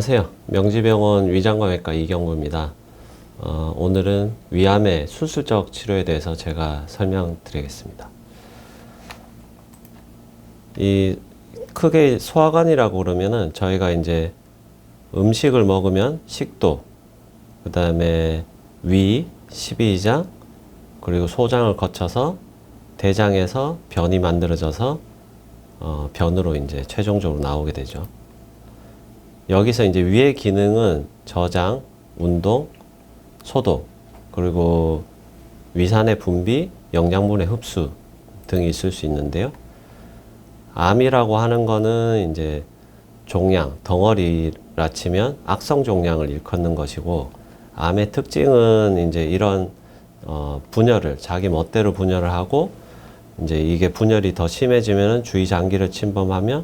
안녕하세요. 명지병원 위장관외과 이경구입니다. 오늘은 위암의 수술적 치료에 대해서 제가 설명드리겠습니다. 이 크게 소화관이라고 그러면은 저희가 이제 음식을 먹으면 식도, 그 다음에 위, 십이장, 그리고 소장을 거쳐서 대장에서 변이 만들어져서 변으로 이제 최종적으로 나오게 되죠. 여기서 이제 위의 기능은 저장, 운동, 소독, 그리고 위산의 분비, 영양분의 흡수 등이 있을 수 있는데요. 암이라고 하는 거는 이제 종양, 덩어리라 치면 악성 종양을 일컫는 것이고, 암의 특징은 이제 이런 분열을 자기 멋대로 분열을 하고, 이제 이게 분열이 더 심해지면은 주위 장기를 침범하며,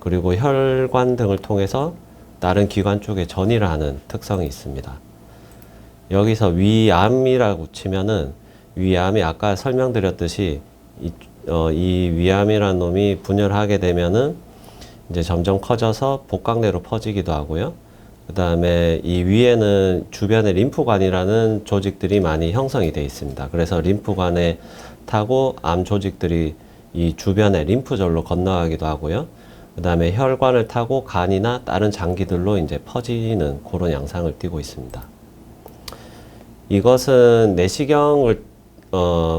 그리고 혈관 등을 통해서 다른 기관 쪽에 전이를 하는 특성이 있습니다. 여기서 위암이라고 치면은 위암이 아까 설명드렸듯이 이 위암이라는 놈이 분열하게 되면은 이제 점점 커져서 복강내로 퍼지기도 하고요. 그 다음에 이 위에는 주변에 림프관이라는 조직들이 많이 형성이 되어 있습니다. 그래서 림프관에 타고 암 조직들이 이 주변에 림프절로 건너가기도 하고요. 그 다음에 혈관을 타고 간이나 다른 장기들로 이제 퍼지는 그런 양상을 띠고 있습니다. 이것은 내시경을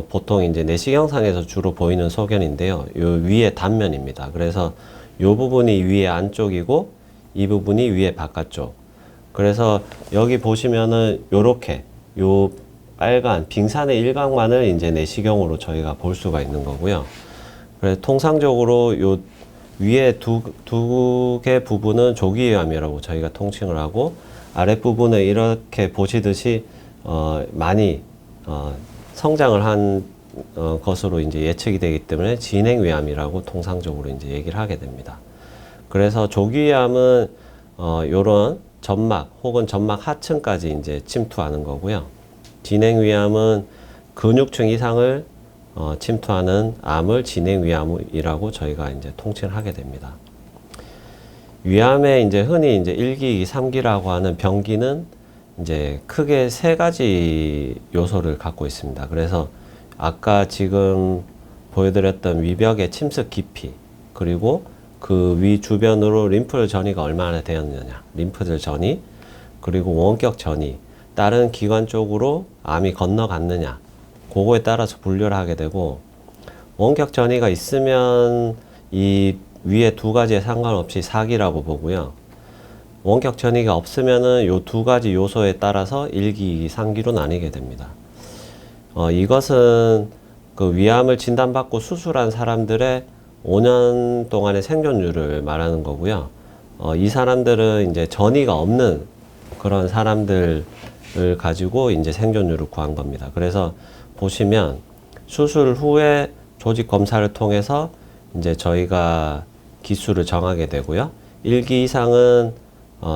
보통 이제 내시경상에서 주로 보이는 소견인데요. 요 위의 단면입니다. 그래서 요 부분이 위의 안쪽이고 이 부분이 위의 바깥쪽. 그래서 여기 보시면은 요렇게 요 빨간 빙산의 일각만을 이제 내시경으로 저희가 볼 수가 있는 거고요. 그래서 통상적으로 요 위에 두 개 부분은 조기위암이라고 저희가 통칭을 하고, 아랫부분에 이렇게 보시듯이 많이 성장을 한 것으로 이제 예측이 되기 때문에 진행위암이라고 통상적으로 이제 얘기를 하게 됩니다. 그래서 조기위암은 요런 점막 혹은 점막 하층까지 이제 침투하는 거고요. 진행위암은 근육층 이상을 침투하는 암을 진행위암이라고 저희가 이제 통칭을 하게 됩니다. 위암에 이제 흔히 이제 1기, 2기, 3기라고 하는 병기는 이제 크게 세 가지 요소를 갖고 있습니다. 그래서 아까 지금 보여드렸던 위벽의 침습 깊이, 그리고 그 위 주변으로 림프 전이가 얼마나 되었느냐, 림프들 전이, 그리고 원격 전이, 다른 기관 쪽으로 암이 건너갔느냐, 그거에 따라서 분류를 하게 되고, 원격 전이가 있으면 이 위에 두 가지에 상관없이 4기라고 보고요. 원격 전이가 없으면은 요 두 가지 요소에 따라서 1기, 2기, 3기로 나뉘게 됩니다. 이것은 그 위암을 진단받고 수술한 사람들의 5년 동안의 생존율을 말하는 거고요. 이 사람들은 이제 전이가 없는 그런 사람들을 가지고 이제 생존율을 구한 겁니다. 그래서 보시면 수술 후에 조직 검사를 통해서 이제 저희가 기수를 정하게 되고요. 1기 이상은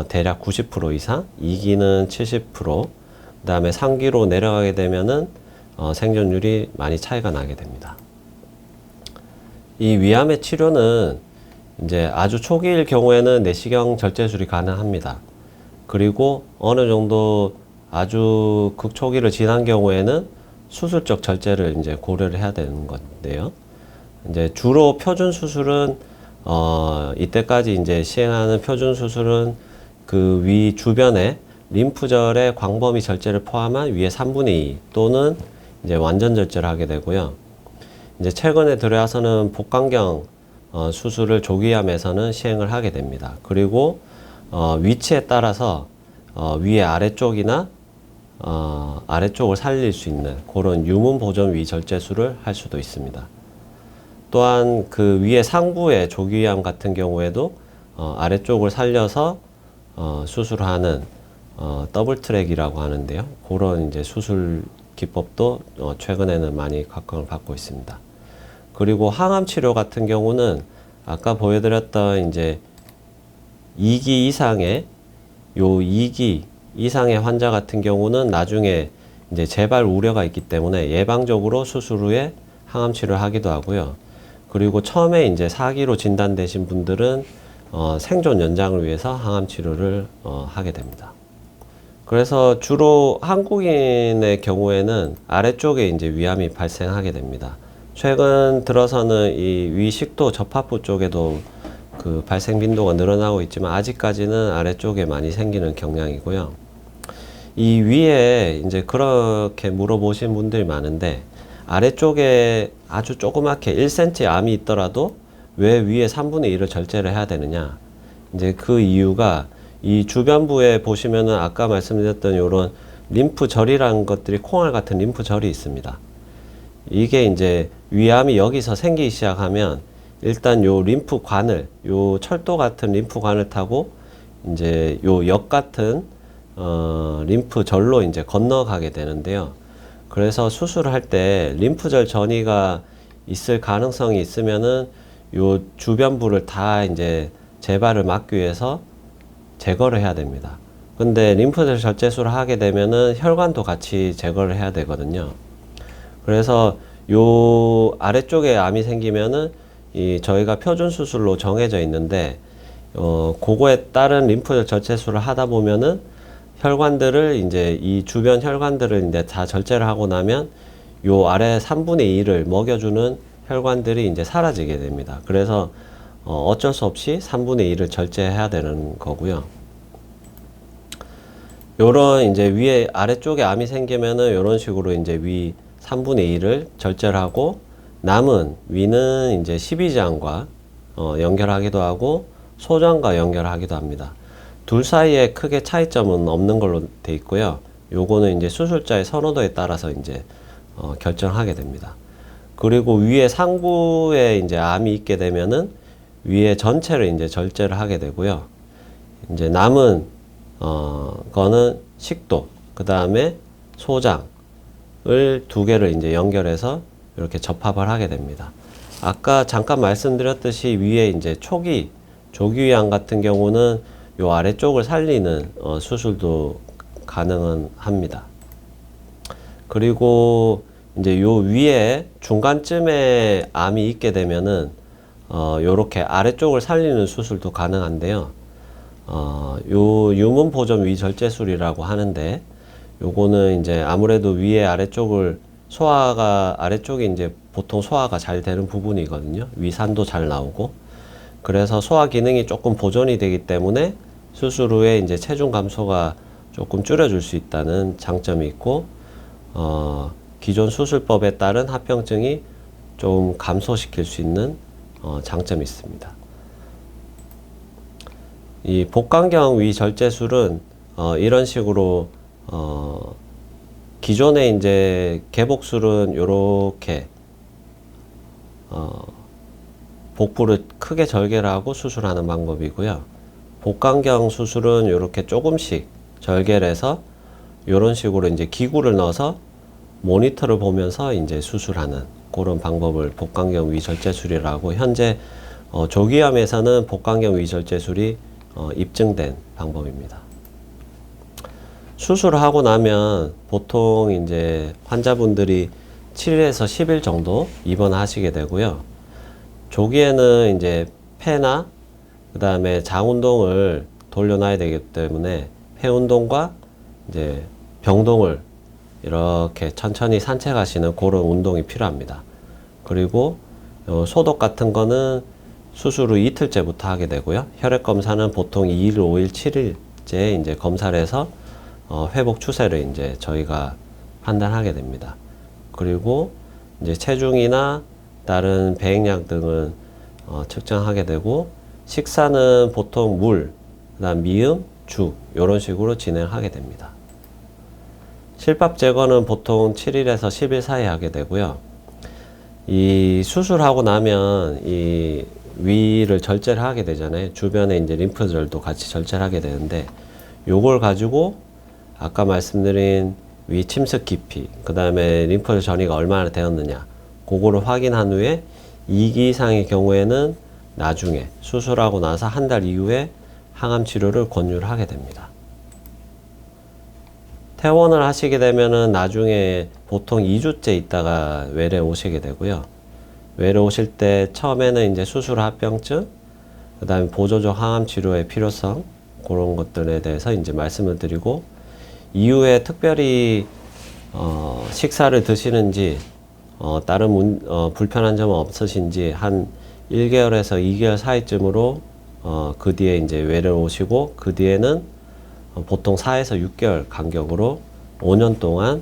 대략 90% 이상, 2기는 70%, 그 다음에 3기로 내려가게 되면은 생존율이 많이 차이가 나게 됩니다. 이 위암의 치료는 이제 아주 초기일 경우에는 내시경 절제술이 가능합니다. 그리고 어느 정도 아주 극초기를 지난 경우에는 수술적 절제를 이제 고려를 해야 되는 건데요. 이제 주로 표준 수술은 이때까지 이제 시행하는 표준 수술은 그 위 주변에 림프절의 광범위 절제를 포함한 위의 3분의 2 또는 이제 완전 절제를 하게 되고요. 이제 최근에 들어와서는 복강경 수술을 조기암에서는 시행을 하게 됩니다. 그리고 위치에 따라서 위의 아래쪽이나 아래쪽을 살릴 수 있는 그런 유문 보존 위 절제술을 할 수도 있습니다. 또한 그 위의 상부의 조기위암 같은 경우에도 아래쪽을 살려서 수술하는 더블 트랙이라고 하는데요. 그런 이제 수술 기법도 최근에는 많이 각광을 받고 있습니다. 그리고 항암 치료 같은 경우는 아까 보여드렸던 이제 2기 이상의 2기 이상의 환자 같은 경우는 나중에 이제 재발 우려가 있기 때문에 예방적으로 수술 후에 항암 치료를 하기도 하고요. 그리고 처음에 이제 4기로 진단되신 분들은 생존 연장을 위해서 항암 치료를 하게 됩니다. 그래서 주로 한국인의 경우에는 아래쪽에 이제 위암이 발생하게 됩니다. 최근 들어서는 이 위식도 접합부 쪽에도 그 발생 빈도가 늘어나고 있지만 아직까지는 아래쪽에 많이 생기는 경향이고요. 이 위에 이제 그렇게 물어보신 분들이 많은데, 아래쪽에 아주 조그맣게 1cm 암이 있더라도 왜 위에 3분의 1을 절제를 해야 되느냐. 이제 그 이유가 이 주변부에 보시면은 아까 말씀드렸던 요런 림프절이라는 것들이 콩알 같은 림프절이 있습니다. 이게 이제 위암이 여기서 생기기 시작하면 일단 요 림프관을, 요 철도 같은 림프관을 타고 이제 요 역 같은 림프절로 이제 건너가게 되는데요. 그래서 수술을 할 때 림프절 전이가 있을 가능성이 있으면은 요 주변부를 다 이제 재발을 막기 위해서 제거를 해야 됩니다. 근데 림프절 절제술을 하게 되면은 혈관도 같이 제거를 해야 되거든요. 그래서 요 아래쪽에 암이 생기면은 저희가 표준 수술로 정해져 있는데, 그거에 따른 림프절 절제술을 하다 보면은 혈관들을 이제 이 주변 혈관들을 이제 다 절제를 하고 나면 요 아래 3분의 1을 먹여주는 혈관들이 이제 사라지게 됩니다. 그래서 어쩔 수 없이 3분의 1을 절제해야 되는 거고요. 요런 이제 위에 아래쪽에 암이 생기면은 요런 식으로 이제 위 3분의 1을 절제를 하고 남은 위는 이제 십이지장과 연결하기도 하고 소장과 연결하기도 합니다. 둘 사이에 크게 차이점은 없는 걸로 돼 있고요. 요거는 이제 수술자의 선호도에 따라서 이제 결정하게 됩니다. 그리고 위에 상부에 이제 암이 있게 되면은 위에 전체를 이제 절제를 하게 되고요. 이제 남은 거는 식도, 그 다음에 소장을 두 개를 이제 연결해서 이렇게 접합을 하게 됩니다. 아까 잠깐 말씀드렸듯이 위에 이제 조기위암 같은 경우는 요 아래쪽을 살리는 수술도 가능은 합니다. 그리고 이제 요 위에 중간쯤에 암이 있게 되면은 요렇게 아래쪽을 살리는 수술도 가능한데요. 요 유문보존 위절제술이라고 하는데, 요거는 이제 아무래도 위에 아래쪽을 소화가 아래쪽이 이제 보통 소화가 잘 되는 부분이거든요. 위산도 잘 나오고. 그래서 소화 기능이 조금 보존이 되기 때문에 수술 후에 이제 체중 감소가 조금 줄여줄 수 있다는 장점이 있고, 기존 수술법에 따른 합병증이 좀 감소시킬 수 있는 장점이 있습니다. 이 복강경 위절제술은 이런 식으로 기존에 이제 개복술은 요렇게 복부를 크게 절개를 하고 수술하는 방법이고요. 복강경 수술은 이렇게 조금씩 절개를 해서 이런 식으로 이제 기구를 넣어서 모니터를 보면서 이제 수술하는 그런 방법을 복강경 위절제술이라고, 현재 조기암에서는 복강경 위절제술이 입증된 방법입니다. 수술을 하고 나면 보통 이제 환자분들이 7일에서 10일 정도 입원하시게 되고요. 조기에는 이제 폐나 그 다음에 장 운동을 돌려놔야 되기 때문에 폐 운동과 이제 병동을 이렇게 천천히 산책하시는 그런 운동이 필요합니다. 그리고 소독 같은 거는 수술 후 이틀째부터 하게 되고요. 혈액 검사는 보통 2일, 5일, 7일째 이제 검사를 해서 회복 추세를 이제 저희가 판단하게 됩니다. 그리고 이제 체중이나 다른 배행량 등은 측정하게 되고, 식사는 보통 물, 그다음 미음, 죽 이런 식으로 진행하게 됩니다. 실밥 제거는 보통 7일에서 10일 사이 하게 되고요. 이 수술하고 나면 이 위를 절제를 하게 되잖아요. 주변에 이제 림프절도 같이 절제를 하게 되는데, 요걸 가지고 아까 말씀드린 위 침습 깊이, 그 다음에 림프절 전이가 얼마나 되었느냐, 그거를 확인한 후에 2기 이상의 경우에는 나중에 수술하고 나서 한 달 이후에 항암 치료를 권유를 하게 됩니다. 퇴원을 하시게 되면은 나중에 보통 2주째 있다가 외래 오시게 되고요. 외래 오실 때 처음에는 이제 수술 합병증, 그다음에 보조적 항암 치료의 필요성, 그런 것들에 대해서 이제 말씀을 드리고, 이후에 특별히 식사를 드시는지 다른 불편한 점은 없으신지 한 1개월에서 2개월 사이쯤으로 그 뒤에 이제 외래를 오시고, 그 뒤에는 보통 4에서 6개월 간격으로 5년 동안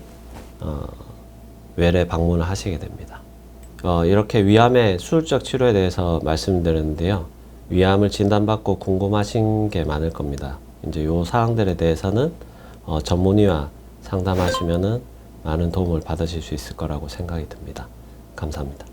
외래 방문을 하시게 됩니다. 이렇게 위암의 수술적 치료에 대해서 말씀드렸는데요. 위암을 진단받고 궁금하신 게 많을 겁니다. 이제 요 사항들에 대해서는 전문의와 상담하시면은 많은 도움을 받으실 수 있을 거라고 생각이 듭니다. 감사합니다.